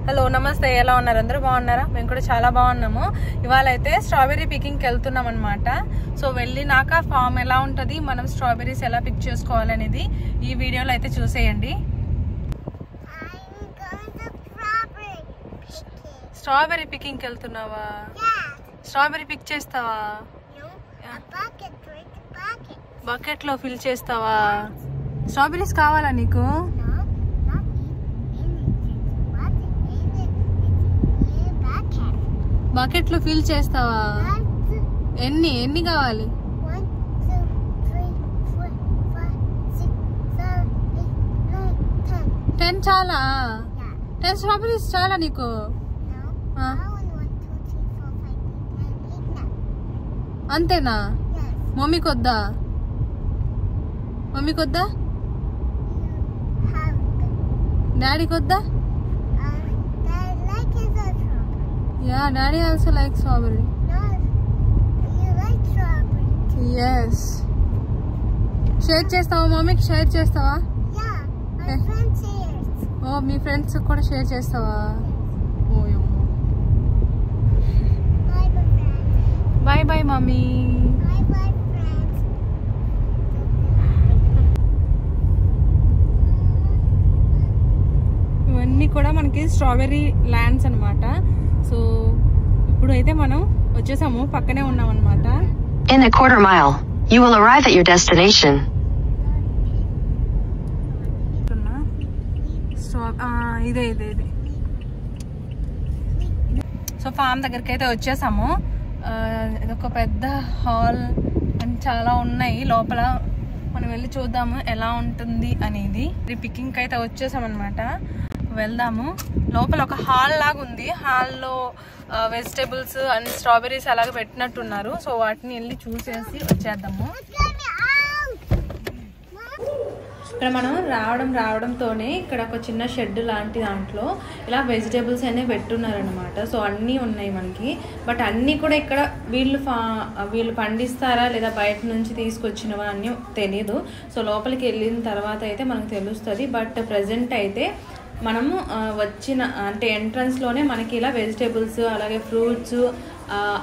Hello నమస్తే, ఎలా ఉన్నారు? అందరూ బాగున్నారా? మేము కూడా చాలా బాగున్నాము. ఇవాళ అయితే స్ట్రాబెర్రీ పికింగ్కి వెళ్తున్నాం అనమాట. సో వెళ్ళినాక ఫామ్ ఎలా ఉంటుంది, మనం స్ట్రాబెర్రీస్ ఎలా పిక్ చేసుకోవాలనేది ఈ వీడియోలో అయితే చూసేయండి. స్ట్రాబెర్రీ పికింగ్కి వెళ్తున్నావా? స్ట్రాబెర్రీ పిక్ చేస్తావా? బకెట్ లో ఫిల్ చేస్తావా? స్ట్రాబెర్రీస్ కావాలా నీకు? బకెట్ లో ఫిల్ చేస్తావా? ఎన్ని కావాలి? 10 చాలా? 10 స్ట్రాబెర్రీస్ చాలా నీకు? అంతేనా? మమ్మీకి వద్దా? డాడీకి వద్దా? Yeah, Daddy also likes strawberry. No, you like strawberry. Yes. Share చేస్తావా మమ్మీకి? షేర్ చేస్తావా? Yeah, my friends shares. ఓ, మీ ఫ్రెండ్స్ కూడా షేర్ చేస్తావా? ఓయో. Bye bye friends. Bye bye mummy. Bye bye friends. ఇవన్నీ కూడా మనకి స్ట్రాబెర్రీ ల్యాండ్స్ అన్నమాట. సో ఇప్పుడు అయితే మనం వచ్చేసాము, పక్కనే ఉన్నాం అన్నమాట. In a quarter mile, you will arrive at your destination. ఇదే సో ఫామ్ దగ్గరికి అయితే వచ్చేసాము. ఇదొక పెద్ద హాల్ అండ్ చాలా ఉన్నాయి లోపల. మనం వెళ్ళి చూద్దాము ఎలా ఉంటుంది అనేది. పికింగ్ అయితే వచ్చేసాం అనమాట. వెళ్దాము. లోపల ఒక హాల్ లాగా ఉంది. హాల్లో వెజిటేబుల్స్ అండ్ స్ట్రాబెర్రీస్ అలాగే పెట్టినట్టున్నారు. సో వాటిని వెళ్ళి చూసేసి వచ్చేద్దాము. ఇక్కడ మనం రావడంతోనే ఇక్కడ ఒక చిన్న షెడ్ లాంటి దాంట్లో ఇలా వెజిటేబుల్స్ అనేవి పెట్టున్నారనమాట. సో అన్నీ ఉన్నాయి మనకి. బట్ అన్నీ కూడా ఇక్కడ వీళ్ళు పండిస్తారా లేదా బయట నుంచి తీసుకొచ్చినవా అని తెలియదు. సో లోపలికి వెళ్ళిన తర్వాత అయితే మనకు తెలుస్తుంది. బట్ ప్రజెంట్ అయితే మనము వచ్చిన అంటే ఎంట్రన్స్లోనే మనకి ఇలా వెజిటేబుల్స్ అలాగే ఫ్రూట్స్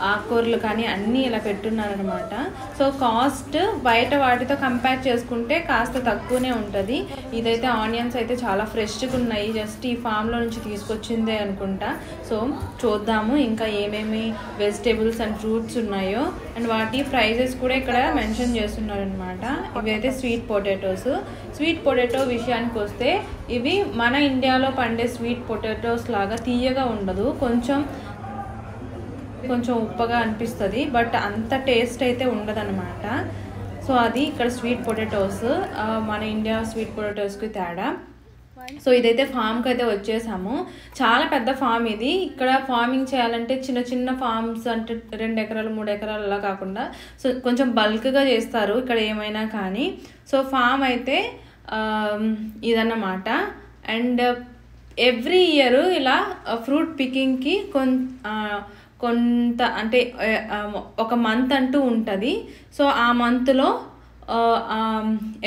ఆకుకూరలు కానీ అన్నీ ఇలా పెట్టున్నారనమాట. సో కాస్ట్ బయట వాటితో కంపేర్ చేసుకుంటే కాస్త తక్కువనే ఉంటుంది. ఇదైతే ఆనియన్స్ అయితే చాలా ఫ్రెష్గా ఉన్నాయి. జస్ట్ ఈ ఫామ్లో నుంచి తీసుకొచ్చిందే అనుకుంటా. సో చూద్దాము ఇంకా ఏమేమి వెజిటేబుల్స్ అండ్ ఫ్రూట్స్ ఉన్నాయో అండ్ వాటి ప్రైజెస్ కూడా ఇక్కడ మెన్షన్ చేస్తున్నారనమాట. ఇవి అయితే స్వీట్ పొటాటో విషయానికి వస్తే ఇవి మన ఇండియాలో పండే స్వీట్ పొటాటోస్ లాగా తీయగా ఉండదు. కొంచెం ఉప్పగా అనిపిస్తుంది. బట్ అంత టేస్ట్ అయితే ఉండదన్నమాట. సో అది ఇక్కడ స్వీట్ పొటాటోస్, మన ఇండియా స్వీట్ పొటాటోస్కి తేడా. సో ఇదైతే ఫామ్కి అయితే వచ్చేసాము. చాలా పెద్ద ఫామ్ ఇది. ఇక్కడ ఫార్మింగ్ చేయాలంటే చిన్న ఫార్మ్స్ అంటే 2 ఎకరాలు 3 ఎకరాలు అలా కాకుండా సో కొంచెం బల్క్గా చేస్తారు ఇక్కడ ఏమైనా కానీ. సో ఫామ్ అయితే ఇదన్నమాట. అండ్ ఎవ్రీ ఇయర్ ఇలా ఫ్రూట్ పికింగ్కి కొంత అంటే ఒక మంత్ అంటూ ఉంటుంది. సో ఆ మంత్లో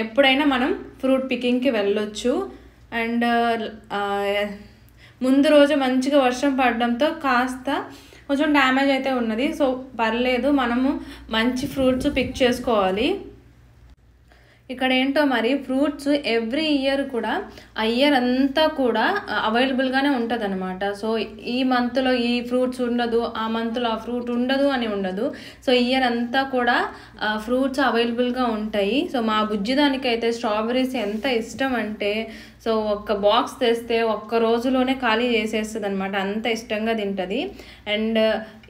ఎప్పుడైనా మనం ఫ్రూట్ పికింగ్కి వెళ్ళొచ్చు. అండ్ ముందు రోజు మంచిగా వర్షం పడడంతో కాస్త కొంచెం డ్యామేజ్ అయితే ఉన్నది. సో పర్లేదు, మనము మంచి ఫ్రూట్స్ పిక్ చేసుకోవాలి. ఇక్కడ ఏంటో మరి ఫ్రూట్స్ ఎవ్రీ ఇయర్ కూడా ఆ ఇయర్ అంతా కూడా అవైలబుల్గానే ఉంటుంది అనమాట. సో ఈ మంత్లో ఈ ఫ్రూట్స్ ఉండదు, ఆ మంత్లో ఆ ఫ్రూట్ ఉండదు అని ఉండదు. సో ఇయర్ అంతా కూడా ఫ్రూట్స్ అవైలబుల్గా ఉంటాయి. సో మా బుజ్జిదానికైతే స్ట్రాబెర్రీస్ ఎంత ఇష్టం అంటే సో ఒక్క బాక్స్ తెస్తే ఒక్క రోజులోనే ఖాళీ చేసేస్తుంది అనమాట. అంత ఇష్టంగా తింటుంది. అండ్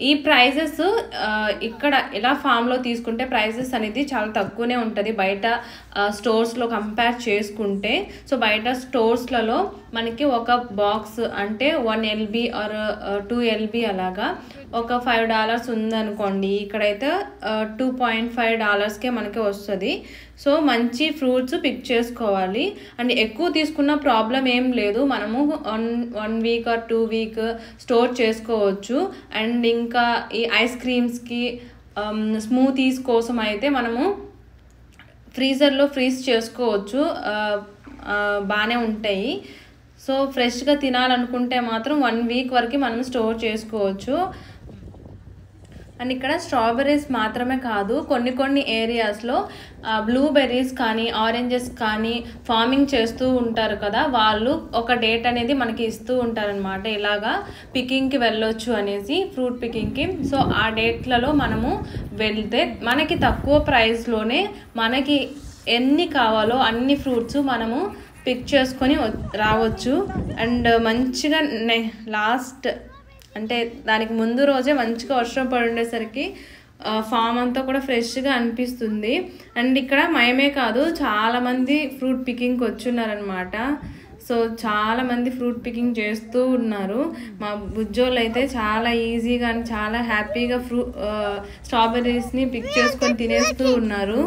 ఈ ప్రైజెస్ ఇక్కడ ఇలా ఫామ్లో తీసుకుంటే ప్రైజెస్ అనేది చాలా తక్కువనే ఉంటుంది బయట స్టోర్స్లో కంపేర్ చేసుకుంటే. సో బయట స్టోర్స్లలో మనకి ఒక బాక్స్ అంటే 1 LB ఆర్ 2 LB అలాగా ఒక $5 ఉందనుకోండి. ఇక్కడైతే $2.5కే మనకి వస్తుంది. సో మంచి ఫ్రూట్స్ పిక్ చేసుకోవాలి. అండ్ ఎక్కువ తీసుకున్న ప్రాబ్లం ఏం లేదు. మనము 1 వీక్ ఆర్ 2 వీక్ స్టోర్ చేసుకోవచ్చు. అండ్ ఇంకా ఈ ఐస్ క్రీమ్స్కి స్మూతీస్ కోసం అయితే మనము ఫ్రీజర్లో ఫ్రీజ్ చేసుకోవచ్చు. బాగానే ఉంటాయి. సో ఫ్రెష్గా తినాలనుకుంటే మాత్రం 1 వీక్ వరకు మనం స్టోర్ చేసుకోవచ్చు. అండ్ ఇక్కడ స్ట్రాబెర్రీస్ మాత్రమే కాదు, కొన్ని ఏరియాస్లో బ్లూబెర్రీస్ కానీ ఆరెంజెస్ కానీ ఫార్మింగ్ చేస్తూ ఉంటారు కదా, వాళ్ళు ఒక డేట్ అనేది మనకి ఇస్తూ ఉంటారనమాట. ఇలాగా పికింగ్కి వెళ్ళొచ్చు అనేసి, ఫ్రూట్ పికింగ్కి. సో ఆ డేట్లలో మనము వెళ్తే మనకి తక్కువ ప్రైస్లోనే మనకి ఎన్ని కావాలో అన్ని ఫ్రూట్స్ మనము పిక్ చేసుకొని రావచ్చు. అండ్ మంచిగా లాస్ట్ అంటే దానికి ముందు రోజే మంచిగా వర్షం పడి ఉండేసరికి ఫామ్ అంతా కూడా ఫ్రెష్గా అనిపిస్తుంది. అండ్ ఇక్కడ మేమే కాదు, చాలామంది ఫ్రూట్ పికింగ్కి వచ్చున్నారనమాట. సో చాలామంది ఫ్రూట్ పికింగ్ చేస్తూ ఉన్నారు. మా బుజ్జోళ్ళు అయితే చాలా ఈజీగా చాలా హ్యాపీగా స్ట్రాబెర్రీస్ని పిక్ చేసుకొని తినేస్తూ ఉన్నారు.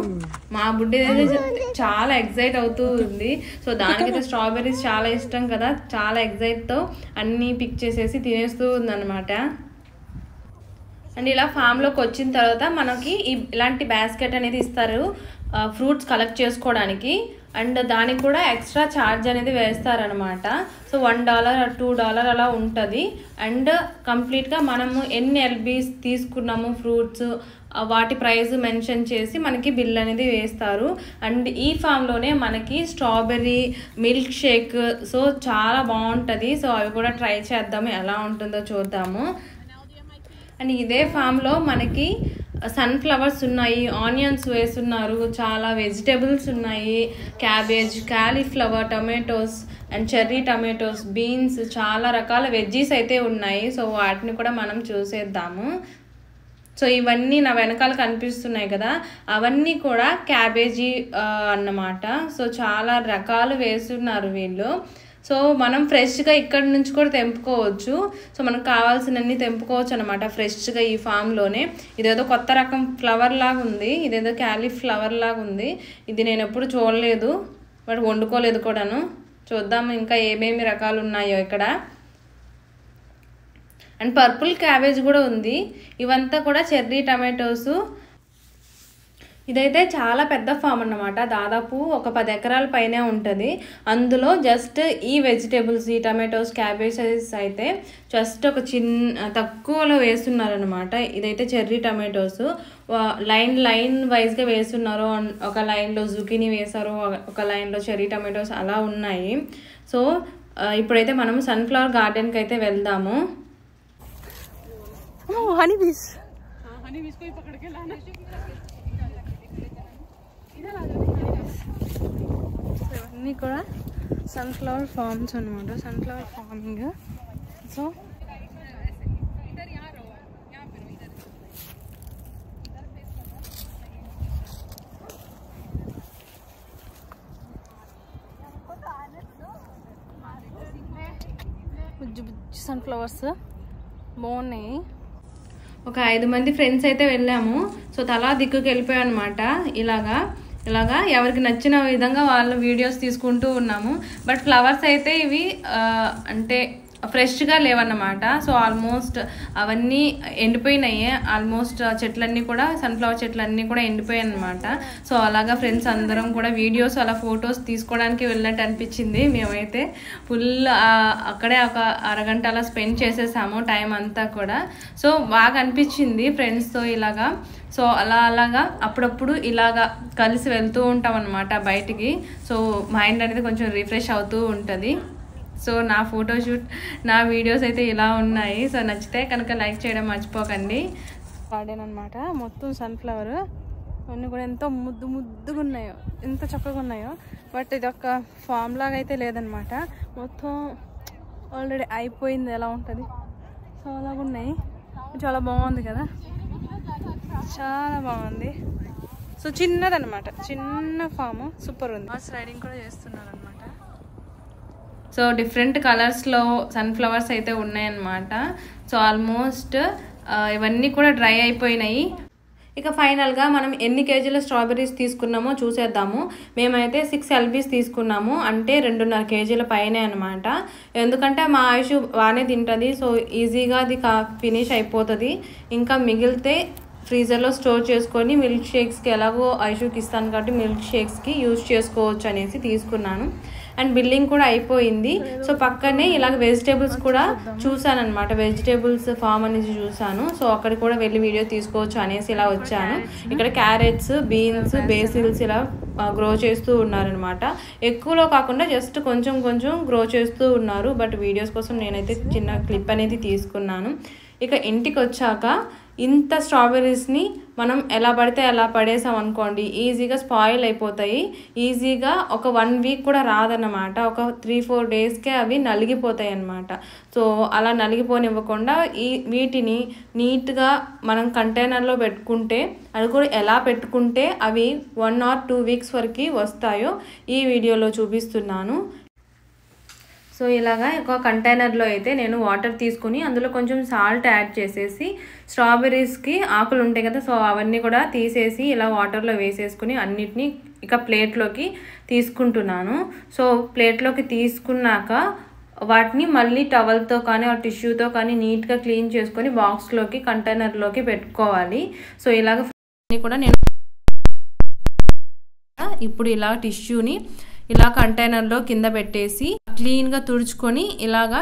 మా బుడ్డి అయితే చాలా ఎగ్జైట్ అవుతూ ఉంది. సో దానికైతే స్ట్రాబెర్రీస్ చాలా ఇష్టం కదా, చాలా ఎగ్జైట్తో అన్నీ పిక్ చేసేసి తినేస్తూ ఉందన్నమాట. అండ్ ఇలా ఫామ్లోకి వచ్చిన తర్వాత మనకి ఇలాంటి బాస్కెట్ అనేది ఇస్తారు ఫ్రూట్స్ కలెక్ట్ చేసుకోవడానికి. అండ్ దానికి కూడా ఎక్స్ట్రా ఛార్జ్ అనేది వేస్తారనమాట. సో $1 or $2 అలా ఉంటుంది. అండ్ కంప్లీట్గా మనము ఎన్ని ఎల్బీస్ తీసుకున్నాము ఫ్రూట్స్ వాటి ప్రైస్ మెన్షన్ చేసి మనకి బిల్ అనేది వేస్తారు. అండ్ ఈ ఫామ్లోనే మనకి స్ట్రాబెర్రీ మిల్క్ షేక్ సో చాలా బాగుంటుంది. సో అవి కూడా ట్రై చేద్దాము, ఎలా ఉంటుందో చూద్దాము. అండ్ ఇదే ఫామ్లో మనకి సన్ఫ్లవర్స్ ఉన్నాయి, ఆనియన్స్ వేస్తున్నారు, చాలా వెజిటేబుల్స్ ఉన్నాయి, cabbage, cauliflower, tomatoes and cherry tomatoes, beans, చాలా రకాల వెజ్జీస్ అయితే ఉన్నాయి. సో వాటిని కూడా మనం చూసేద్దాము. సో ఇవన్నీ నా వెనకాల కనిపిస్తున్నాయి కదా, అవన్నీ కూడా క్యాబేజీ అన్నమాట. సో చాలా రకాలు వేస్తున్నారు వీళ్ళు. సో మనం ఫ్రెష్గా ఇక్కడ నుంచి కూడా తెంపుకోవచ్చు. సో మనకు కావాల్సినన్ని తెంపుకోవచ్చు అనమాట ఫ్రెష్గా ఈ ఫామ్లోనే. ఇదేదో కొత్త రకం ఫ్లవర్ లాగా ఉంది, ఇదేదో క్యాలీఫ్లవర్ లాగా ఉంది. ఇది నేను ఎప్పుడు చూడలేదు, బట్ వండుకోలేదు కూడాను. చూద్దాము ఇంకా ఏమేమి రకాలు ఉన్నాయో ఇక్కడ. అండ్ పర్పుల్ క్యాబేజ్ కూడా ఉంది. ఇవంతా కూడా చెర్రీ టమాటోస్. ఇదైతే చాలా పెద్ద ఫామ్ అన్నమాట, దాదాపు ఒక 10 ఎకరాల పైనే ఉంటుంది. అందులో జస్ట్ ఈ వెజిటేబుల్స్, ఈ టమాటోస్, క్యాబేజెస్ అయితే జస్ట్ ఒక తక్కువలో వేస్తున్నారనమాట. ఇదైతే చెర్రీ టమాటోస్ లైన్ వైజ్గా వేస్తున్నారు. ఒక లైన్లో జుకీనీ వేశారు, ఒక లైన్లో చెర్రీ టమాటోస్ అలా ఉన్నాయి. సో ఇప్పుడైతే మనం సన్ఫ్లవర్ గార్డెన్కి అయితే వెళ్దాము. ఇవన్నీ కూడా సన్ఫ్లవర్ ఫార్మ్స్ అనమాట, సన్ఫ్లవర్ ఫార్మింగ్. సో బుజ్జి సన్ఫ్లవర్స్ బాగున్నాయి. ఒక 5 మంది ఫ్రెండ్స్ అయితే వెళ్ళాము. సో తలా దిక్కుకి వెళ్ళిపోయాం అనమాట. ఇలాగా ఎవరికి నచ్చిన విధంగా వాళ్ళు వీడియోస్ తీసుకుంటూ ఉన్నాము. బట్ ఫ్లవర్స్ అయితే ఇవి అంటే ఫ్రెష్గా లేవన్నమాట. సో ఆల్మోస్ట్ అవన్నీ ఎండిపోయినాయి. ఆల్మోస్ట్ చెట్లన్నీ కూడా సన్ఫ్లవర్ చెట్లన్నీ కూడా ఎండిపోయాయి అనమాట. సో అలాగా ఫ్రెండ్స్ అందరం కూడా వీడియోస్ అలా ఫొటోస్ తీసుకోవడానికి వెళ్ళినట్టు అనిపించింది. మేమైతే ఫుల్ అక్కడే ఒక అరగంట అలా స్పెండ్ చేసేసాము టైం అంతా కూడా. సో బాగా అనిపించింది ఫ్రెండ్స్తో ఇలాగా. సో అలాగా అప్పుడప్పుడు ఇలాగా కలిసి వెళ్తూ ఉంటాం అన్నమాట బయటికి. సో మైండ్ అనేది కొంచెం రిఫ్రెష్ అవుతూ ఉంటుంది. సో నా ఫోటోషూట్, నా వీడియోస్ అయితే ఇలా ఉన్నాయి. సో నచ్చితే కనుక లైక్ చేయడం మర్చిపోకండి. గార్డెన్ అనమాట, మొత్తం సన్ఫ్లవర్ అన్నీ కూడా ఎంతో ముద్దుగా ఉన్నాయో, ఎంత చక్కగా ఉన్నాయో. బట్ ఇది ఒక ఫామ్ లాగా అయితే లేదనమాట, మొత్తం ఆల్రెడీ అయిపోయింది ఎలా ఉంటుంది. సో అలాగ ఉన్నాయి. చాలా బాగుంది కదా, చాలా బాగుంది. సో చిన్నదనమాట, చిన్న ఫామ్, సూపర్ ఉంది. హార్స్ రైడింగ్ కూడా చేస్తున్నారు అనమాట. సో డిఫరెంట్ కలర్స్లో సన్ఫ్లవర్స్ అయితే ఉన్నాయన్నమాట. సో ఆల్మోస్ట్ ఇవన్నీ కూడా డ్రై అయిపోయినాయి. ఇక ఫైనల్గా మనం ఎన్ని కేజీల స్ట్రాబెర్రీస్ తీసుకున్నామో చూసేద్దాము. మేమైతే 6 LBs తీసుకున్నాము, అంటే 2.5 కేజీల పైనే అనమాట. ఎందుకంటే మా ఆయుష్ బాగానే తింటుంది. సో ఈజీగా అది ఫినిష్ అయిపోతుంది. ఇంకా మిగిలితే ఫ్రీజర్లో స్టోర్ చేసుకొని మిల్క్ షేక్స్కి, ఎలాగో ఐషుకి ఇస్తాను కాబట్టి మిల్క్ షేక్స్కి యూజ్ చేసుకోవచ్చు అనేసి తీసుకున్నాను. అండ్ బిల్లింగ్ కూడా అయిపోయింది. సో పక్కనే ఇలాగ వెజిటేబుల్స్ కూడా చూసాను అనమాట, వెజిటేబుల్స్ ఫామ్ అనేది చూసాను. సో అక్కడ కూడా వెళ్ళి వీడియో తీసుకోవచ్చు అనేసి ఇలా వచ్చాను. ఇక్కడ క్యారెట్స్, బీన్స్, బేసిల్స్ ఇలా గ్రో చేస్తూ ఉన్నారనమాట. ఎక్కువలో కాకుండా జస్ట్ కొంచెం కొంచెం గ్రో చేస్తూ ఉన్నారు. బట్ వీడియోస్ కోసం నేనైతే చిన్న క్లిప్ అనేది తీసుకున్నాను. ఇక ఇంటికి వచ్చాక ఇంత స్ట్రాబెర్రీస్ని మనం ఎలా పడితే అలా పడేసాం అనుకోండి, ఈజీగా స్పాయిల్ అయిపోతాయి. ఈజీగా ఒక 1 వీక్ కూడా రాదన్నమాట. ఒక 3-4 డేస్కే అవి నలిగిపోతాయి అన్నమాట. సో అలా నలిగిపోనివ్వకుండా వీటిని నీట్గా మనం కంటైనర్లో పెట్టుకుంటే, అది కూడా ఎలా పెట్టుకుంటే అవి 1 or 2 వీక్స్ వరకు వస్తాయో ఈ వీడియోలో చూపిస్తున్నాను. సో ఇలాగా ఒక కంటైనర్లో అయితే నేను వాటర్ తీసుకుని అందులో కొంచెం సాల్ట్ యాడ్ చేసేసి, స్ట్రాబెర్రీస్కి ఆకులు ఉంటాయి కదా, సో అవన్నీ కూడా తీసేసి ఇలా వాటర్లో వేసేసుకుని అన్నిటినీ ఇక ప్లేట్లోకి తీసుకుంటున్నాను. సో ప్లేట్లోకి తీసుకున్నాక వాటిని మళ్ళీ టవల్తో కానీ టిష్యూతో కానీ నీట్గా క్లీన్ చేసుకొని బాక్స్లోకి కంటైనర్లోకి పెట్టుకోవాలి. సో ఇలాగ కూడా నేను ఇప్పుడు ఇలా టిష్యూని ఇలా కంటైనర్లో కింద పెట్టేసి క్లీన్గా తుడుచుకొని ఇలాగా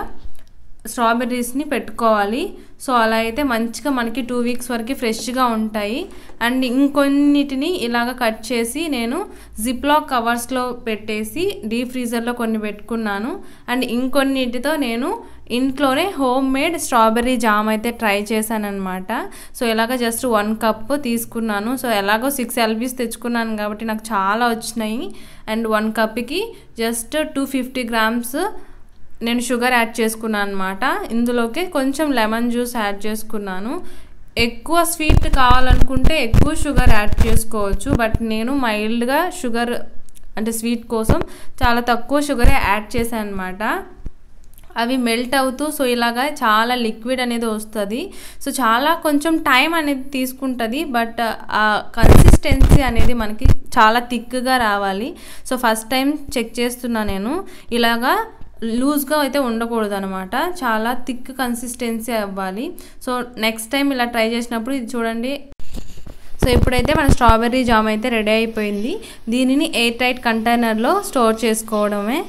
స్ట్రాబెర్రీస్ని పెట్టుకోవాలి. సో అలా అయితే మంచిగా మనకి 2 వీక్స్ వరకు ఫ్రెష్గా ఉంటాయి. అండ్ ఇంకొన్నిటిని ఇలాగ కట్ చేసి నేను జిప్లాక్ కవర్స్లో పెట్టేసి డీప్ ఫ్రీజర్లో కొన్ని పెట్టుకున్నాను. అండ్ ఇంకొన్నిటితో నేను ఇంట్లోనే హోమ్ మేడ్ స్ట్రాబెర్రీ జామ్ అయితే ట్రై చేశాను అనమాట. సో ఇలాగ జస్ట్ 1 కప్ తీసుకున్నాను. సో ఎలాగో 6 LPs తెచ్చుకున్నాను కాబట్టి నాకు చాలా వచ్చినాయి. అండ్ 1 కప్కి జస్ట్ 250 grams నేను షుగర్ యాడ్ చేసుకున్నాను అనమాట. ఇందులోకి కొంచెం లెమన్ జ్యూస్ యాడ్ చేసుకున్నాను. ఎక్కువ స్వీట్ కావాలనుకుంటే ఎక్కువ షుగర్ యాడ్ చేసుకోవచ్చు. బట్ నేను మైల్డ్గా షుగర్ అంటే స్వీట్ కోసం చాలా తక్కువ షుగరే యాడ్ చేశాను అనమాట. అవి మెల్ట్ అవుతూ సో ఇలాగా చాలా లిక్విడ్ అనేది వస్తుంది. సో చాలా కొంచెం టైం అనేది తీసుకుంటుంది. బట్ ఆ కన్సిస్టెన్సీ అనేది మనకి చాలా థిక్గా రావాలి. సో ఫస్ట్ టైం చెక్ చేస్తున్నా నేను, ఇలాగా లూజ్గా అయితే ఉండకూడదు అనమాట, చాలా థిక్ కన్సిస్టెన్సీ అవ్వాలి. సో నెక్స్ట్ టైం ఇలా ట్రై చేసినప్పుడు ఇది చూడండి. సో ఇప్పుడైతే మన స్ట్రాబెర్రీ జామ్ అయితే రెడీ అయిపోయింది. దీనిని ఎయిర్ టైట్ కంటైనర్లో స్టోర్ చేసుకోవడమే.